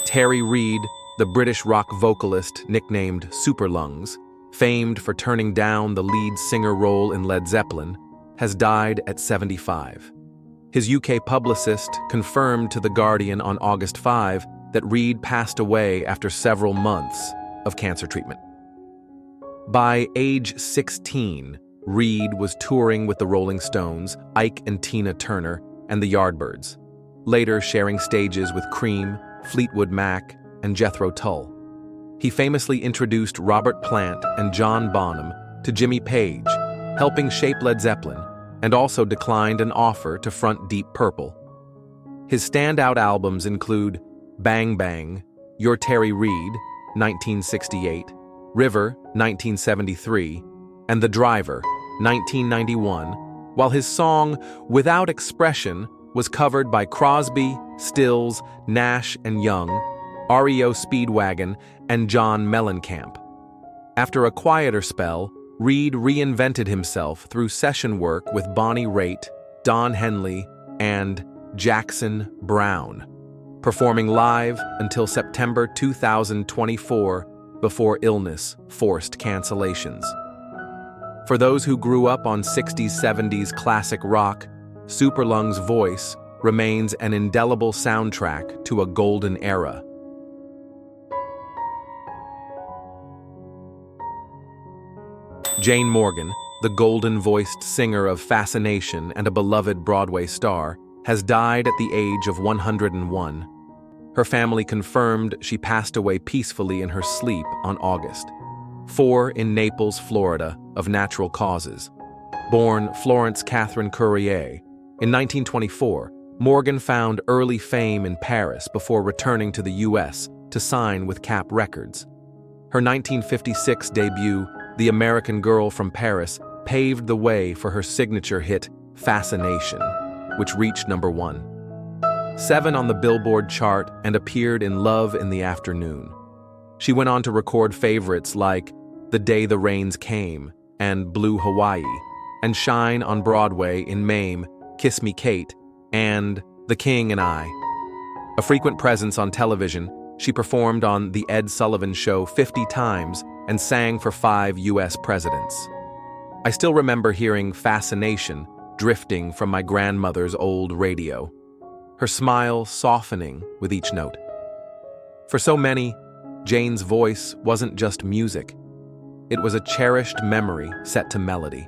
Terry Reid, the British rock vocalist nicknamed Superlungs, famed for turning down the lead singer role in Led Zeppelin, has died at 75. His UK publicist confirmed to The Guardian on August 5 that Reid passed away after several months of cancer treatment. By age 16, Reid was touring with the Rolling Stones, Ike and Tina Turner, and the Yardbirds, later sharing stages with Cream, Fleetwood Mac, and Jethro Tull. He famously introduced Robert Plant and John Bonham to Jimmy Page, helping shape Led Zeppelin, and also declined an offer to front Deep Purple. His standout albums include Bang Bang, You're Terry Reid, 1968, River, 1973, and The Driver, 1991, while his song Without Expression was covered by Crosby, Stills, Nash and Young, REO Speedwagon, and John Mellencamp. After a quieter spell, Reid reinvented himself through session work with Bonnie Raitt, Don Henley, and Jackson Browne, performing live until September 2024 before illness forced cancellations. For those who grew up on 60s-70s classic rock, Superlungs' voice remains an indelible soundtrack to a golden era. Jane Morgan, the golden-voiced singer of Fascination and a beloved Broadway star, has died at the age of 101. Her family confirmed she passed away peacefully in her sleep on August 4 in Naples, Florida, of natural causes. Born Florence Catherine Courier, in 1924, Morgan found early fame in Paris before returning to the U.S. to sign with Cap Records. Her 1956 debut, The American Girl from Paris, paved the way for her signature hit, Fascination, which reached number 7 on the Billboard chart and appeared in Love in the Afternoon. She went on to record favorites like The Day the Rains Came and Blue Hawaii, and shine on Broadway in Mame, Kiss Me Kate, and The King and I. A frequent presence on television, she performed on The Ed Sullivan Show 50 times and sang for 5 U.S. presidents. I still remember hearing Fascination drifting from my grandmother's old radio, her smile softening with each note. For so many, Jane's voice wasn't just music. It was a cherished memory set to melody.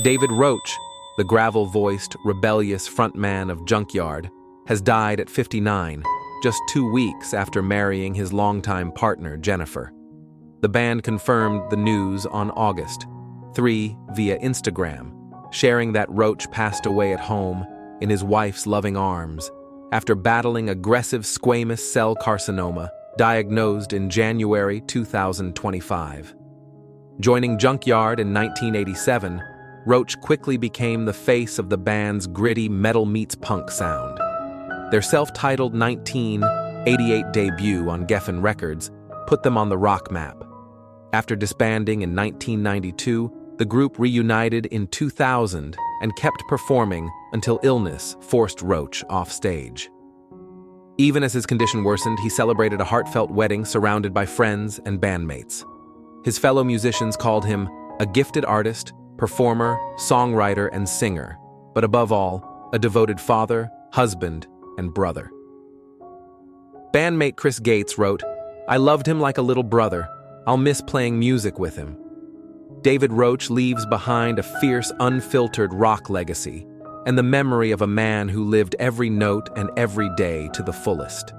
David Roach, the gravel-voiced, rebellious frontman of Junkyard, has died at 59, just 2 weeks after marrying his longtime partner, Jennifer. The band confirmed the news on August 3 via Instagram, sharing that Roach passed away at home in his wife's loving arms after battling aggressive squamous cell carcinoma diagnosed in January 2025. Joining Junkyard in 1987, Roach quickly became the face of the band's gritty metal meets punk sound. Their self-titled 1988 debut on Geffen Records put them on the rock map. After disbanding in 1992, the group reunited in 2000 and kept performing until illness forced Roach off stage. Even as his condition worsened, he celebrated a heartfelt wedding surrounded by friends and bandmates. His fellow musicians called him a gifted artist, performer, songwriter, and singer, but above all, a devoted father, husband, and brother. Bandmate Chris Gates wrote, "I loved him like a little brother. I'll miss playing music with him." David Roach leaves behind a fierce, unfiltered rock legacy and the memory of a man who lived every note and every day to the fullest.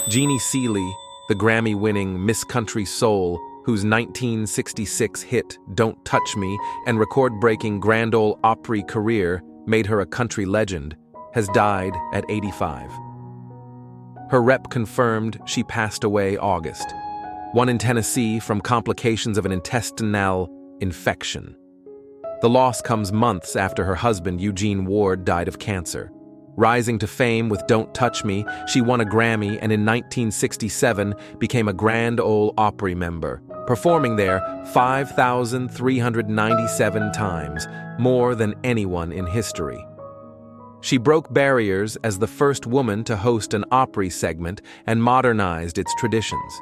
Jeannie Seely, the Grammy-winning Miss Country Soul, whose 1966 hit Don't Touch Me and record-breaking Grand Ole Opry career made her a country legend, has died at 85. Her rep confirmed she passed away August 1 in Tennessee from complications of an intestinal infection. The loss comes months after her husband, Eugene Ward, died of cancer. Rising to fame with Don't Touch Me, she won a Grammy and in 1967 became a Grand Ole Opry member, performing there 5,397 times, more than anyone in history. She broke barriers as the first woman to host an Opry segment and modernized its traditions.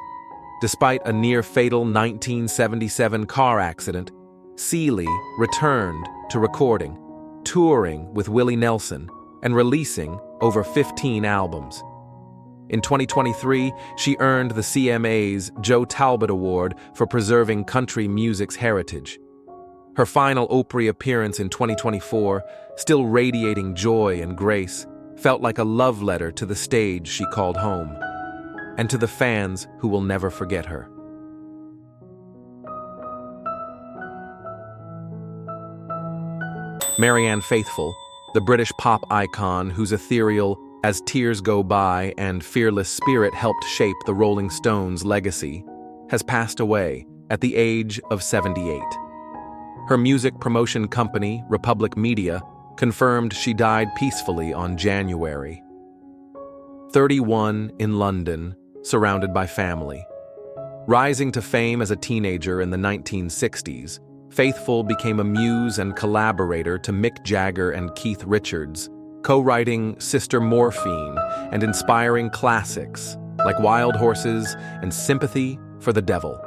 Despite a near-fatal 1977 car accident, Seely returned to recording, touring with Willie Nelson, and releasing over 15 albums. In 2023, she earned the CMA's Joe Talbot Award for preserving country music's heritage. Her final Opry appearance in 2024, still radiating joy and grace, felt like a love letter to the stage she called home, and to the fans who will never forget her. Marianne Faithfull, the British pop icon whose ethereal As Tears Go By and fearless spirit helped shape the Rolling Stones' legacy, has passed away at the age of 78. Her music promotion company, Republic Media, confirmed she died peacefully on January 31 in London, surrounded by family. Rising to fame as a teenager in the 1960s, Faithfull became a muse and collaborator to Mick Jagger and Keith Richards, co-writing Sister Morphine and inspiring classics like Wild Horses and Sympathy for the Devil.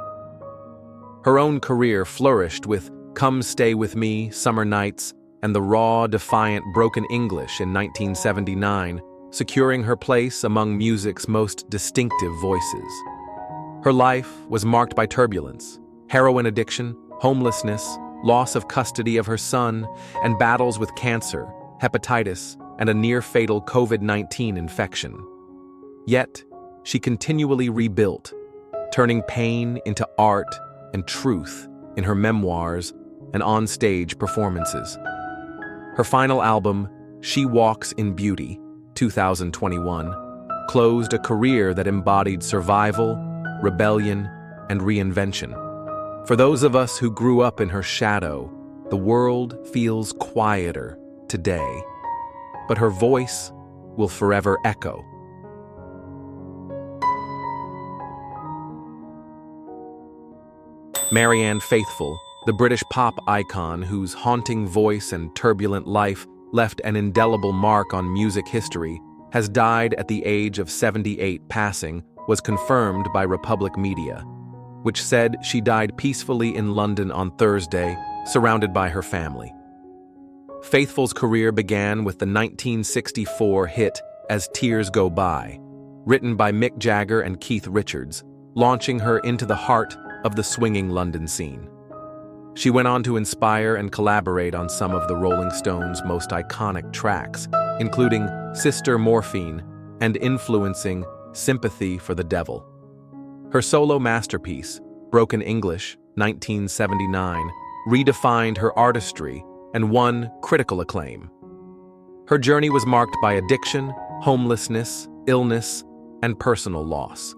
Her own career flourished with Come Stay With Me, Summer Nights, and the raw, defiant Broken English in 1979, securing her place among music's most distinctive voices. Her life was marked by turbulence, heroin addiction, homelessness, loss of custody of her son, and battles with cancer, hepatitis, and a near-fatal COVID-19 infection. Yet, she continually rebuilt, turning pain into art and truth in her memoirs and on-stage performances. Her final album, She Walks in Beauty, 2021, closed a career that embodied survival, rebellion, and reinvention. For those of us who grew up in her shadow, the world feels quieter today, but her voice will forever echo. Marianne Faithfull, the British pop icon whose haunting voice and turbulent life left an indelible mark on music history, has died at the age of 78. Passing was confirmed by Republic Media, which said she died peacefully in London on Thursday, surrounded by her family. Faithfull's career began with the 1964 hit As Tears Go By, written by Mick Jagger and Keith Richards, launching her into the heart of the swinging London scene. She went on to inspire and collaborate on some of the Rolling Stones' most iconic tracks, including Sister Morphine and influencing Sympathy for the Devil. Her solo masterpiece, Broken English, 1979, redefined her artistry and won critical acclaim. Her journey was marked by addiction, homelessness, illness, and personal loss.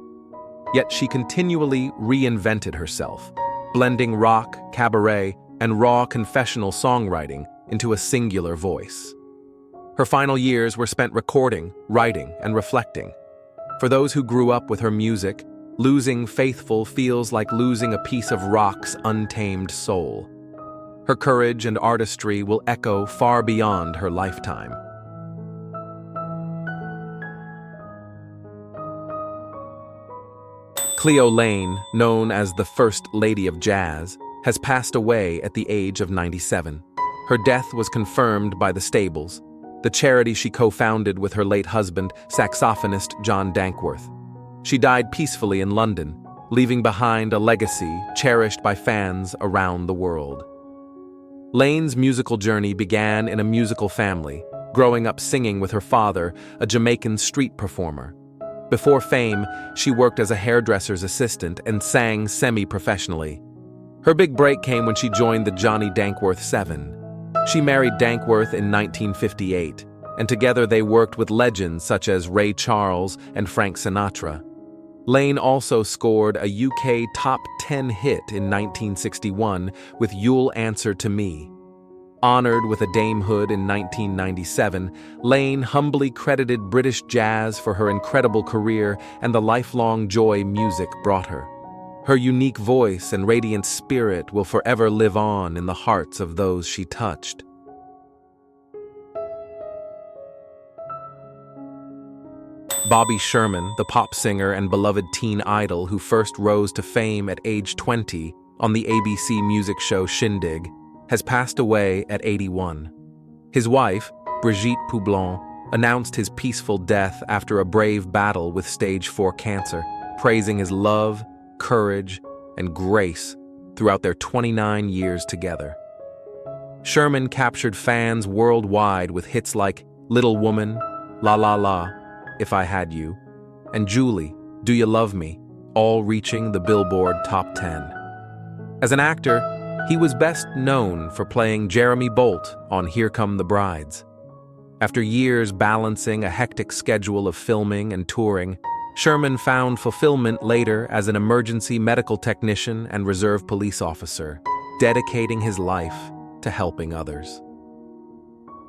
Yet she continually reinvented herself, blending rock, cabaret, and raw confessional songwriting into a singular voice. Her final years were spent recording, writing, and reflecting. For those who grew up with her music, losing Faithfull feels like losing a piece of rock's untamed soul. Her courage and artistry will echo far beyond her lifetime. Cleo Laine, known as the First Lady of Jazz, has passed away at the age of 97. Her death was confirmed by the Stables, the charity she co-founded with her late husband, saxophonist John Dankworth. She died peacefully in London, leaving behind a legacy cherished by fans around the world. Laine's musical journey began in a musical family, growing up singing with her father, a Jamaican street performer. Before fame, she worked as a hairdresser's assistant and sang semi-professionally. Her big break came when she joined the Johnny Dankworth Seven. She married Dankworth in 1958, and together they worked with legends such as Ray Charles and Frank Sinatra. Laine also scored a UK top 10 hit in 1961 with You'll Answer to Me. Honored with a damehood in 1997, Laine humbly credited British jazz for her incredible career and the lifelong joy music brought her. Her unique voice and radiant spirit will forever live on in the hearts of those she touched. Bobby Sherman, the pop singer and beloved teen idol who first rose to fame at age 20 on the ABC music show Shindig, has passed away at 81. His wife, Brigitte Poublon, announced his peaceful death after a brave battle with stage 4 cancer, praising his love, courage, and grace throughout their 29 years together. Sherman captured fans worldwide with hits like Little Woman, La La La, If I Had You, and Julie, Do You Love Me, all reaching the Billboard Top 10. As an actor, he was best known for playing Jeremy Bolt on Here Come the Brides. After years balancing a hectic schedule of filming and touring, Sherman found fulfillment later as an emergency medical technician and reserve police officer, dedicating his life to helping others.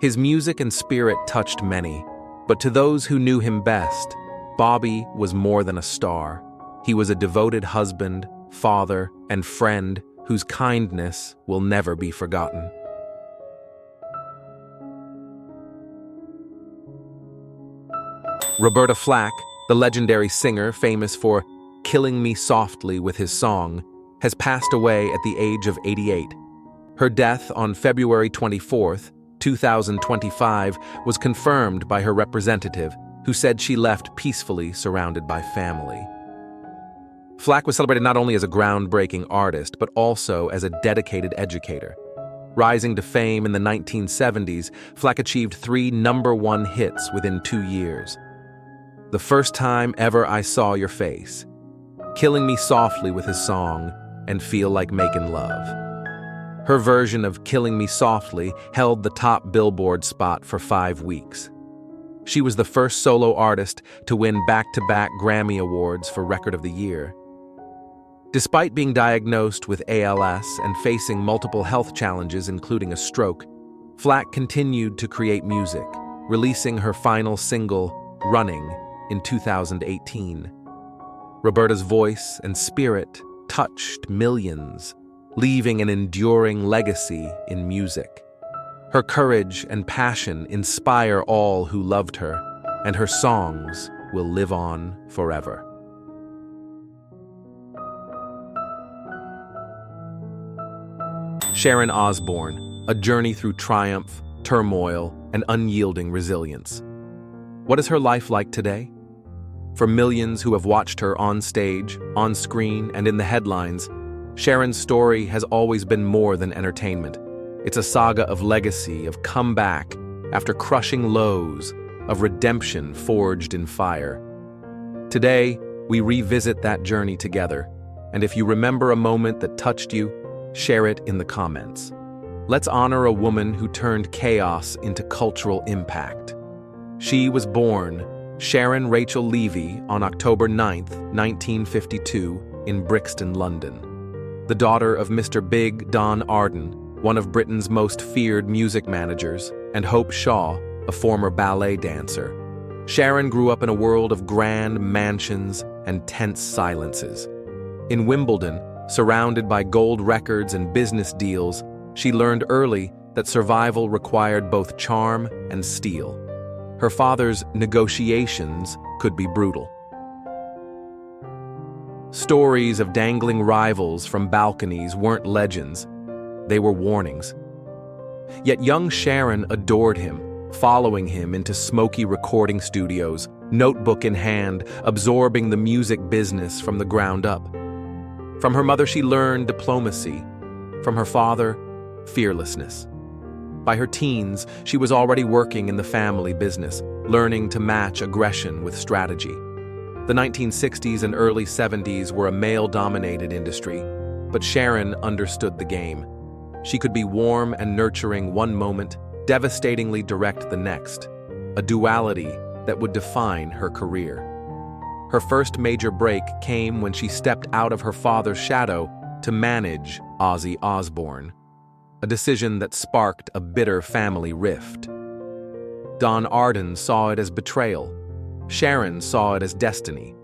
His music and spirit touched many, but to those who knew him best, Bobby was more than a star. He was a devoted husband, father, and friend whose kindness will never be forgotten. Roberta Flack, the legendary singer famous for killing me softly with his song, has passed away at the age of 88. Her death on February 24th, 2025, was confirmed by her representative, who said she left peacefully surrounded by family. Flack was celebrated not only as a groundbreaking artist, but also as a dedicated educator. Rising to fame in the 1970s, Flack achieved 3 number-1 hits within 2 years. The First Time Ever I Saw Your Face, Killing Me Softly with his song, and Feel Like Making Love. Her version of Killing Me Softly held the top Billboard spot for 5 weeks. She was the first solo artist to win back-to-back Grammy Awards for Record of the Year. Despite being diagnosed with ALS and facing multiple health challenges, including a stroke, Flack continued to create music, releasing her final single, Running, in 2018. Roberta's voice and spirit touched millions, leaving an enduring legacy in music. Her courage and passion inspire all who loved her, and her songs will live on forever. Sharon Osbourne, a journey through triumph, turmoil, and unyielding resilience. What is her life like today? For millions who have watched her on stage, on screen, and in the headlines, Sharon's story has always been more than entertainment. It's a saga of legacy, of comeback after crushing lows, of redemption forged in fire. Today, we revisit that journey together, and if you remember a moment that touched you, share it in the comments. Let's honor a woman who turned chaos into cultural impact. She was born Sharon Rachel Levy on October 9, 1952, in Brixton, London. The daughter of Mr. Big Don Arden, one of Britain's most feared music managers, and Hope Shaw, a former ballet dancer. Sharon grew up in a world of grand mansions and tense silences. In Wimbledon, surrounded by gold records and business deals, she learned early that survival required both charm and steel. Her father's negotiations could be brutal. Stories of dangling rivals from balconies weren't legends, they were warnings. Yet young Sharon adored him, following him into smoky recording studios, notebook in hand, absorbing the music business from the ground up. From her mother she learned diplomacy, from her father, fearlessness. By her teens, she was already working in the family business, learning to match aggression with strategy. The 1960s and early 70s were a male-dominated industry, but Sharon understood the game. She could be warm and nurturing one moment, devastatingly direct the next, a duality that would define her career. Her first major break came when she stepped out of her father's shadow to manage Ozzy Osbourne, a decision that sparked a bitter family rift. Don Arden saw it as betrayal. Sharon saw it as destiny.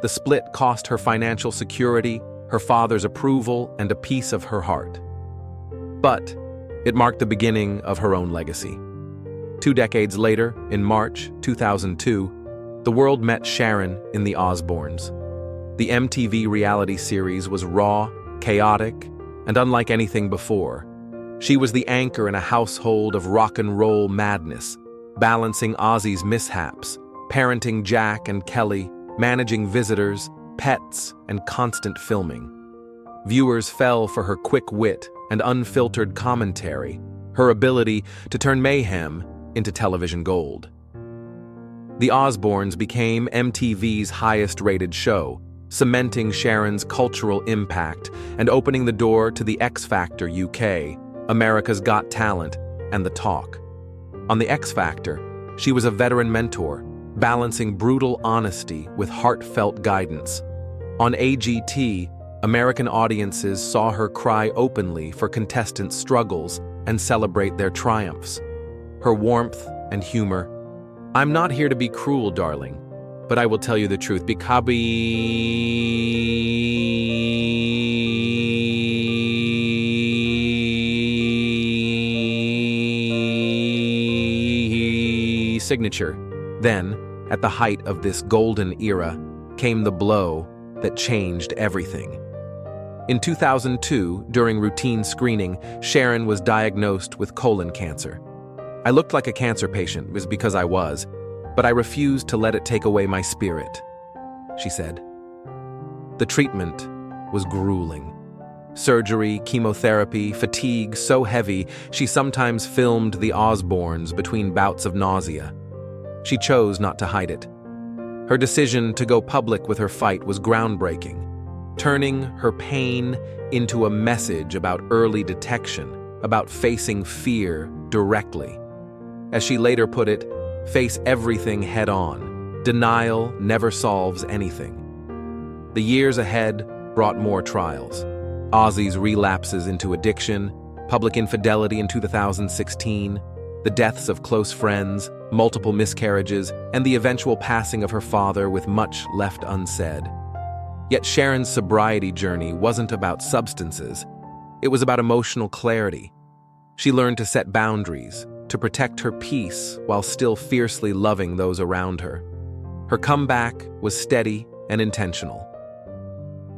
The split cost her financial security, her father's approval, and a piece of her heart. But it marked the beginning of her own legacy. 2 decades later, in March 2002, the world met Sharon in the Osbournes. The MTV reality series was raw, chaotic, and unlike anything before. She was the anchor in a household of rock and roll madness, balancing Ozzy's mishaps, parenting Jack and Kelly, managing visitors, pets, and constant filming. Viewers fell for her quick wit and unfiltered commentary, her ability to turn mayhem into television gold. The Osbournes became MTV's highest-rated show, cementing Sharon's cultural impact and opening the door to the X Factor UK, America's Got Talent, and The Talk. On the X Factor, she was a veteran mentor, balancing brutal honesty with heartfelt guidance. On AGT, American audiences saw her cry openly for contestants' struggles and celebrate their triumphs. Her warmth and humor. "I'm not here to be cruel, darling, but I will tell you the truth because signature." Then, at the height of this golden era, came the blow that changed everything. In 2002, during routine screening, Sharon was diagnosed with colon cancer. "I looked like a cancer patient, was because I was, but I refused to let it take away my spirit," she said. The treatment was grueling. Surgery, chemotherapy, fatigue so heavy she sometimes filmed the Osbournes between bouts of nausea. She chose not to hide it. Her decision to go public with her fight was groundbreaking, turning her pain into a message about early detection, about facing fear directly. As she later put it, "Face everything head-on. Denial never solves anything." The years ahead brought more trials. Ozzy's relapses into addiction, public infidelity in 2016, the deaths of close friends, multiple miscarriages, and the eventual passing of her father with much left unsaid. Yet Sharon's sobriety journey wasn't about substances. It was about emotional clarity. She learned to set boundaries, to protect her peace while still fiercely loving those around her. Her comeback was steady and intentional.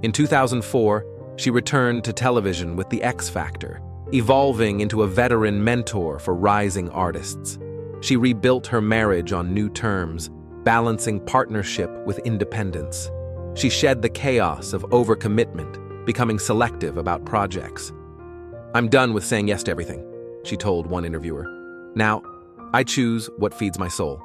In 2004, she returned to television with The X Factor, evolving into a veteran mentor for rising artists. She rebuilt her marriage on new terms, balancing partnership with independence. She shed the chaos of overcommitment, becoming selective about projects. "I'm done with saying yes to everything," she told one interviewer. "Now, I choose what feeds my soul."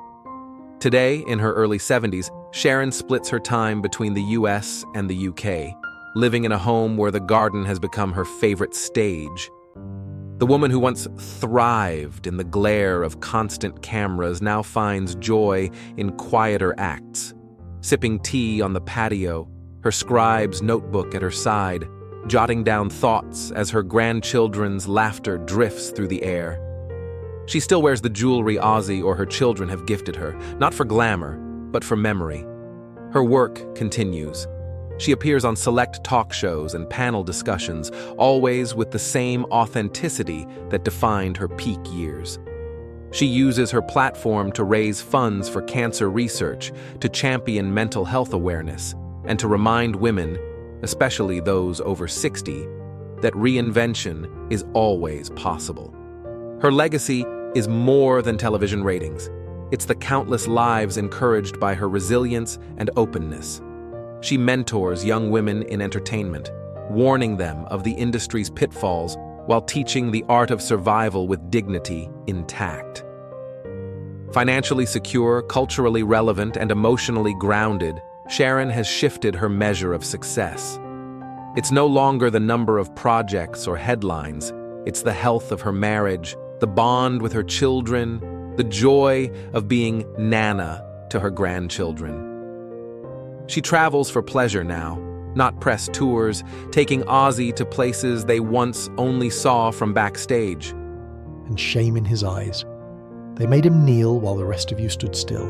Today, in her early 70s, Sharon splits her time between the US and the UK, living in a home where the garden has become her favorite stage. The woman who once thrived in the glare of constant cameras now finds joy in quieter acts. Sipping tea on the patio, her scribe's notebook at her side, jotting down thoughts as her grandchildren's laughter drifts through the air. She still wears the jewelry Ozzy or her children have gifted her, not for glamour, but for memory. Her work continues. She appears on select talk shows and panel discussions, always with the same authenticity that defined her peak years. She uses her platform to raise funds for cancer research, to champion mental health awareness, and to remind women, especially those over 60, that reinvention is always possible. Her legacy is more than television ratings. It's the countless lives encouraged by her resilience and openness. She mentors young women in entertainment, warning them of the industry's pitfalls while teaching the art of survival with dignity intact. Financially secure, culturally relevant, and emotionally grounded, Sharon has shifted her measure of success. It's no longer the number of projects or headlines. It's the health of her marriage, the bond with her children, the joy of being Nana to her grandchildren. She travels for pleasure now, not press tours, taking Ozzy to places they once only saw from backstage. And shame in his eyes. They made him kneel while the rest of you stood still.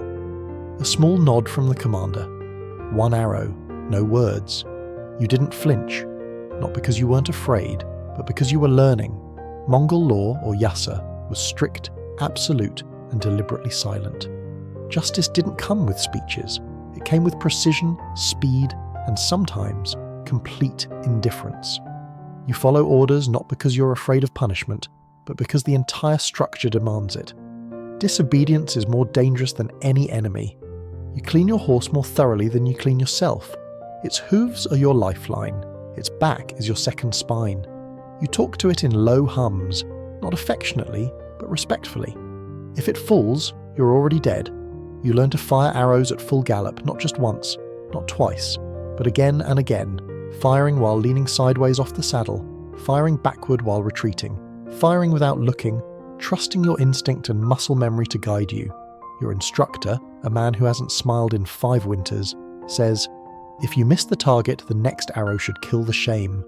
A small nod from the commander. One arrow, no words. You didn't flinch. not because you weren't afraid, but because you were learning. Mongol law, or yasa, was strict, absolute, and deliberately silent. Justice didn't come with speeches. It came with precision, speed, and sometimes complete indifference. You follow orders not because you're afraid of punishment, but because the entire structure demands it. Disobedience is more dangerous than any enemy. You clean your horse more thoroughly than you clean yourself. Its hooves are your lifeline. Its back is your second spine. You talk to it in low hums, not affectionately, but respectfully. If it falls, you're already dead. You learn to fire arrows at full gallop, not just once, not twice, but again and again, firing while leaning sideways off the saddle, firing backward while retreating, firing without looking, trusting your instinct and muscle memory to guide you. Your instructor, a man who hasn't smiled in 5 winters, says, "If you miss the target, the next arrow should kill the shame."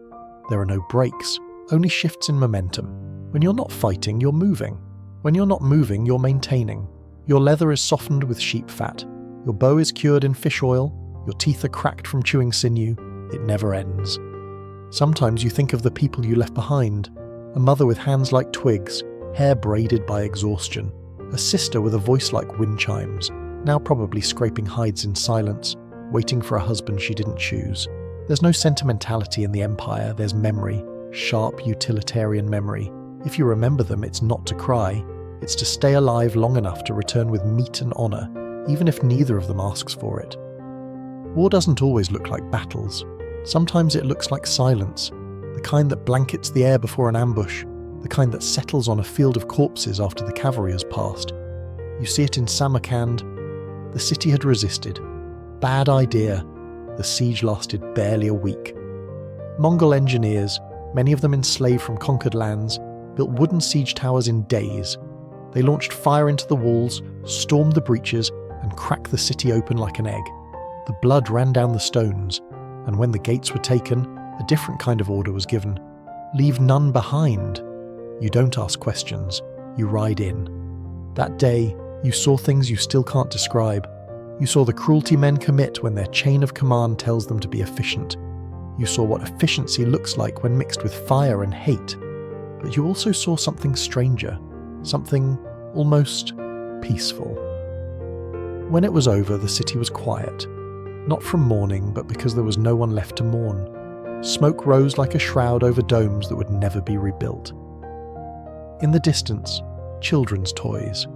There are no breaks, only shifts in momentum. When you're not fighting, you're moving. When you're not moving, you're maintaining. Your leather is softened with sheep fat. Your bow is cured in fish oil. Your teeth are cracked from chewing sinew. It never ends. Sometimes you think of the people you left behind. A mother with hands like twigs, hair braided by exhaustion. A sister with a voice like wind chimes, now probably scraping hides in silence, waiting for a husband she didn't choose. There's no sentimentality in the Empire, there's memory, sharp utilitarian memory. If you remember them, it's not to cry. It's to stay alive long enough to return with meat and honour, even if neither of them asks for it. War doesn't always look like battles. Sometimes it looks like silence, the kind that blankets the air before an ambush, the kind that settles on a field of corpses after the cavalry has passed. You see it in Samarkand. The city had resisted. Bad idea. The siege lasted barely a week. Mongol engineers, many of them enslaved from conquered lands, built wooden siege towers in days. They launched fire into the walls, stormed the breaches, and cracked the city open like an egg. The blood ran down the stones, and when the gates were taken, a different kind of order was given. Leave none behind. You don't ask questions, you ride in. That day, you saw things you still can't describe. You saw the cruelty men commit when their chain of command tells them to be efficient. You saw what efficiency looks like when mixed with fire and hate. But you also saw something stranger, something almost peaceful. When it was over, the city was quiet. Not from mourning, but because there was no one left to mourn. Smoke rose like a shroud over domes that would never be rebuilt. In the distance, children's toys,